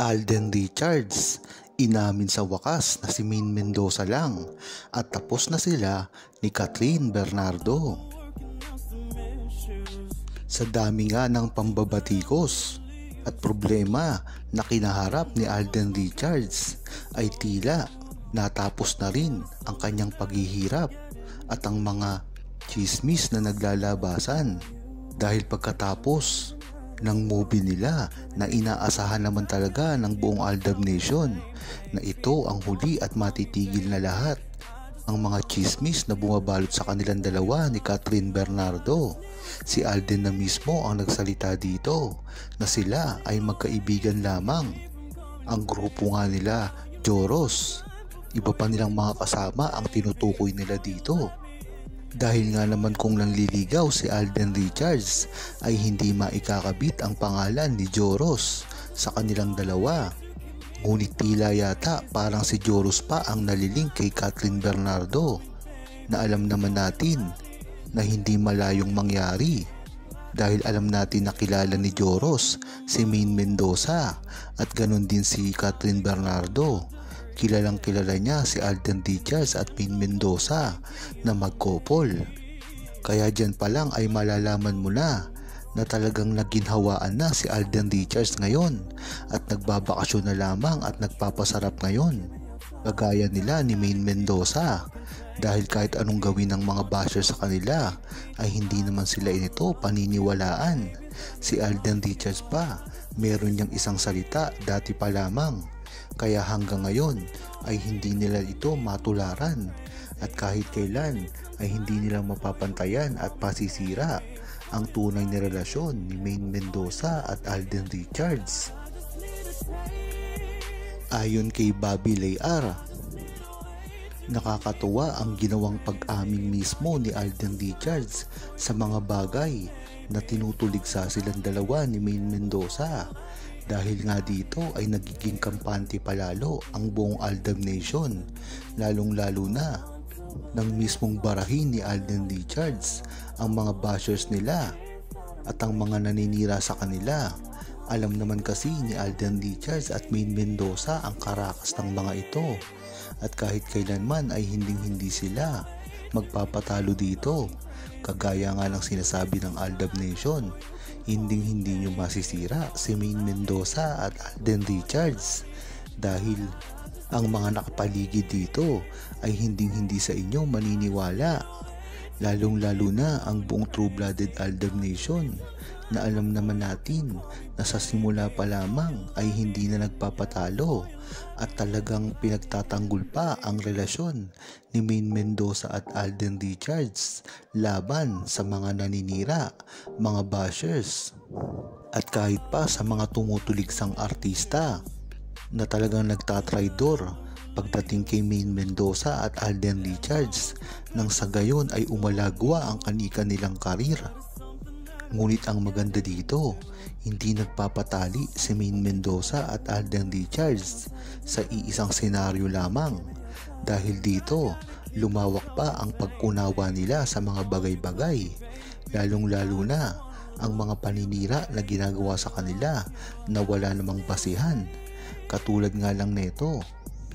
Alden Richards, inamin sa wakas na si Maine Mendoza lang at tapos na sila ni Kathryn Bernardo. Sa dami nga ng pambabatikos at problema na kinaharap ni Alden Richards ay tila natapos na rin ang kanyang paghihirap at ang mga chismis na naglalabasan dahil pagkatapos ng movie nila na inaasahan naman talaga ng buong Aldab Nation na ito ang huli at matitigil na lahat ang mga chismis na bumabalot sa kanilang dalawa ni Kathryn Bernardo. Si Alden na mismo ang nagsalita dito na sila ay magkaibigan lamang. Ang grupo nga nila, Joros, iba pa nilang mga kasama ang tinutukoy nila dito. Dahil nga naman kung nanliligaw si Alden Richards ay hindi maikakabit ang pangalan ni Joros sa kanilang dalawa. Ngunit tila yata parang si Joros pa ang naliling kay Kathryn Bernardo na alam naman natin na hindi malayong mangyari dahil alam natin na kilala ni Joros si Maine Mendoza at ganun din si Kathryn Bernardo. Kilalang kilala niya si Alden Richards at Maine Mendoza na mag-couple. Kaya dyan pa lang ay malalaman mo na talagang naginhawaan na si Alden Richards ngayon at nagbabakasyon na lamang at nagpapasarap ngayon. Kagaya nila ni Maine Mendoza dahil kahit anong gawin ng mga basher sa kanila ay hindi naman sila ito paniniwalaan. Si Alden Richards pa meron niyang isang salita dati pa lamang. Kaya hanggang ngayon ay hindi nila ito matularan at kahit kailan ay hindi nila mapapantayan at pasisira ang tunay na relasyon ni Maine Mendoza at Alden Richards. Ayon kay Bobby Layar, nakakatuwa ang ginawang pag-amin mismo ni Alden Richards sa mga bagay na tinutuligsa silang dalawa ni Maine Mendoza. Dahil nga dito ay nagiging kampante palalo ang buong Aldab Nation, lalong-lalo na ng mismong barahin ni Alden Richards ang mga bashers nila at ang mga naninira sa kanila. Alam naman kasi ni Alden Richards at Maine Mendoza ang karakas ng mga ito at kahit kailanman ay hindi sila magpapatalo dito. Kagaya nga ng sinasabi ng Aldab Nation, hindi nyo masisira si Maine Mendoza at Alden Richards dahil ang mga nakapaligid dito ay hindi sa inyo maniniwala, lalong-lalo na ang buong true-blooded Aldab Nation na alam naman natin na sa simula pa lamang ay hindi na nagpapatalo at talagang pinagtatanggol pa ang relasyon ni Maine Mendoza at Alden Richards laban sa mga naninira, mga bashers at kahit pa sa mga tumutuligsang artista na talagang nagtatraidor pagdating kay Maine Mendoza at Alden Richards nang sa gayon ay umalagwa ang kanilang karir. Ngunit ang maganda dito, hindi nagpapatali si Maine Mendoza at Alden Richards sa iisang senaryo lamang dahil dito lumawak pa ang pag-unawa nila sa mga bagay-bagay, lalong-lalo na ang mga paninira na ginagawa sa kanila na wala namang basihan. Katulad nga lang neto,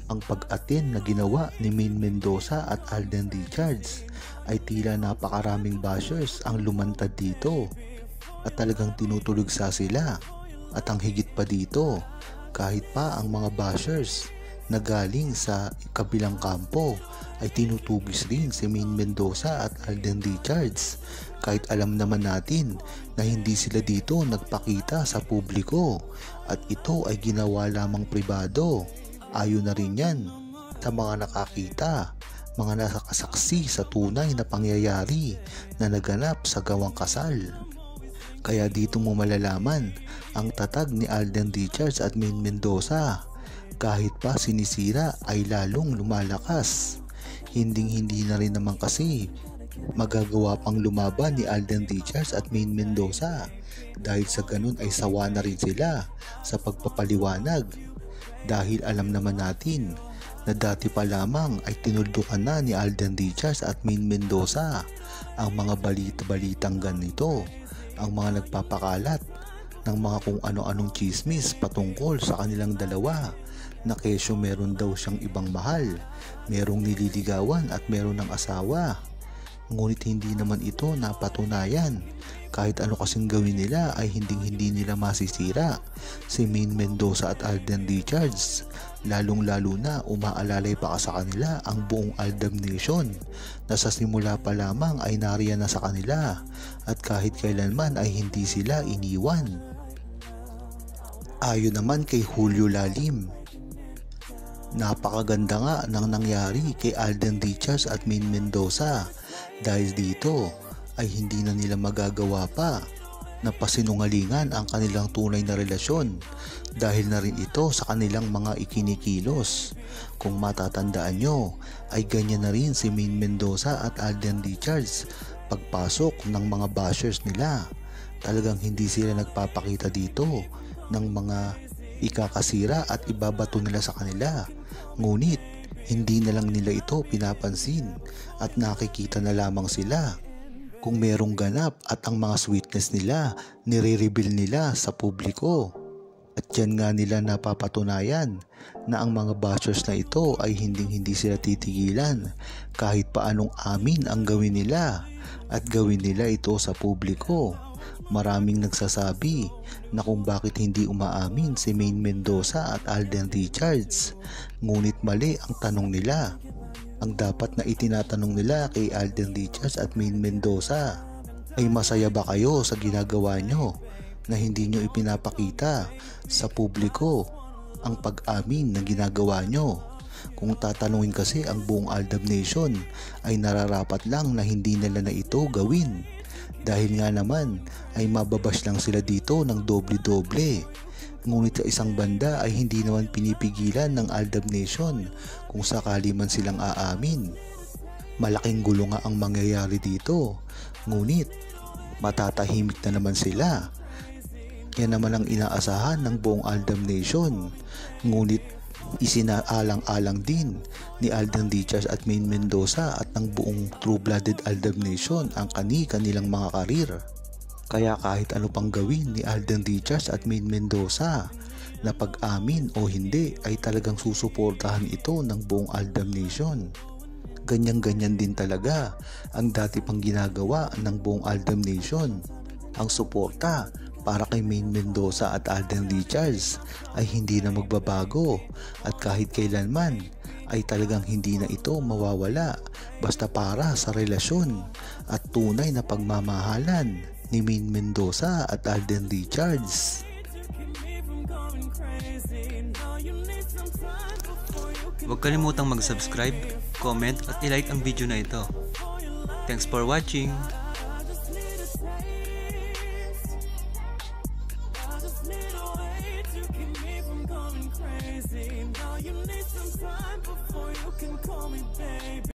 ang pag-attend na ginawa ni Maine Mendoza at Alden Richards ay tila napakaraming bashers ang lumantad dito at talagang tinutulugsa sila. At ang higit pa dito, kahit pa ang mga bashers na galing sa kabilang kampo ay tinutugis rin si Maine Mendoza at Alden Richards kahit alam naman natin na hindi sila dito nagpakita sa publiko at ito ay ginawa lamang pribado. Ayon na rin yan sa mga nakakita, mga nakasaksi sa tunay na pangyayari na naganap sa gawang kasal. Kaya dito mo malalaman ang tatag ni Alden Richards at Maine Mendoza. Kahit pa sinisira ay lalong lumalakas. Hindi na rin naman kasi magagawa pang lumaban ni Alden Richards at Maine Mendoza dahil sa ganun ay sawa na rin sila sa pagpapaliwanag. Dahil alam naman natin na dati pa lamang ay tinuldukan na ni Alden Richards at Maine Mendoza ang mga balita-balitang ganito, ang mga nagpapakalat ng mga kung ano-anong chismis patungkol sa kanilang dalawa, na kesyo meron daw siyang ibang mahal, merong nililigawan at meron ng asawa. Ngunit hindi naman ito napatunayan. Kahit ano kasing gawin nila ay hindi nila masisira si Maine Mendoza at Alden Richards. Lalong-lalo na umaalalay pa ka sa kanila ang buong Aldab Nation na sa simula pa lamang ay nariyan na sa kanila at kahit kailanman ay hindi sila iniwan. Ayon naman kay Julio Lalim, napakaganda nga ng nangyari kay Alden Richards at Maine Mendoza dahil dito ay hindi na nila magagawa pa na pasinungalingan ang kanilang tunay na relasyon dahil na rin ito sa kanilang mga ikinikilos. Kung matatandaan nyo ay ganyan na rin si Maine Mendoza at Alden Richards pagpasok ng mga bashers nila. Talagang hindi sila nagpapakita dito ng mga ikakasira at ibabato nila sa kanila. Ngunit hindi na lang nila ito pinapansin at nakikita na lamang sila kung merong ganap at ang mga sweetness nila nire-reveal nila sa publiko. At yan nga nila napapatunayan na ang mga bashers na ito ay hindi sila titigilan kahit paanong amin ang gawin nila at gawin nila ito sa publiko. Maraming nagsasabi na kung bakit hindi umaamin si Maine Mendoza at Alden Richards. Ngunit mali ang tanong nila. Ang dapat na itinatanong nila kay Alden Richards at Maine Mendoza ay masaya ba kayo sa ginagawa nyo na hindi nyo ipinapakita sa publiko ang pag-amin na ginagawa nyo? Kung tatanungin kasi ang buong Aldab Nation ay nararapat lang na hindi nila na ito gawin dahil nga naman ay mababash lang sila dito ng doble-doble. Ngunit sa isang banda ay hindi naman pinipigilan ng Aldab Nation kung sakali man silang aamin. Malaking gulo nga ang mangyayari dito, ngunit matatahimik na naman sila. Yan naman ang inaasahan ng buong Aldab Nation. Ngunit isinaalang-alang din ni Alden Richards at Maine Mendoza at ng buong true-blooded Aldab Nation ang kanilang mga karir. Kaya kahit ano pang gawin ni Alden Richards at Maine Mendoza na pag-amin o hindi ay talagang susuportahan ito ng buong Aldab Nation. Ganyan-ganyan din talaga ang dati pang ginagawa ng buong Aldab Nation. Ang suporta para kay Maine Mendoza at Alden Richards ay hindi na magbabago at kahit kailanman ay talagang hindi na ito mawawala basta para sa relasyon at tunay na pagmamahalan ni Maine Mendoza at Alden Richards. Huwag kalimutang mag-subscribe, comment at i-like ang video na ito. Thanks for watching!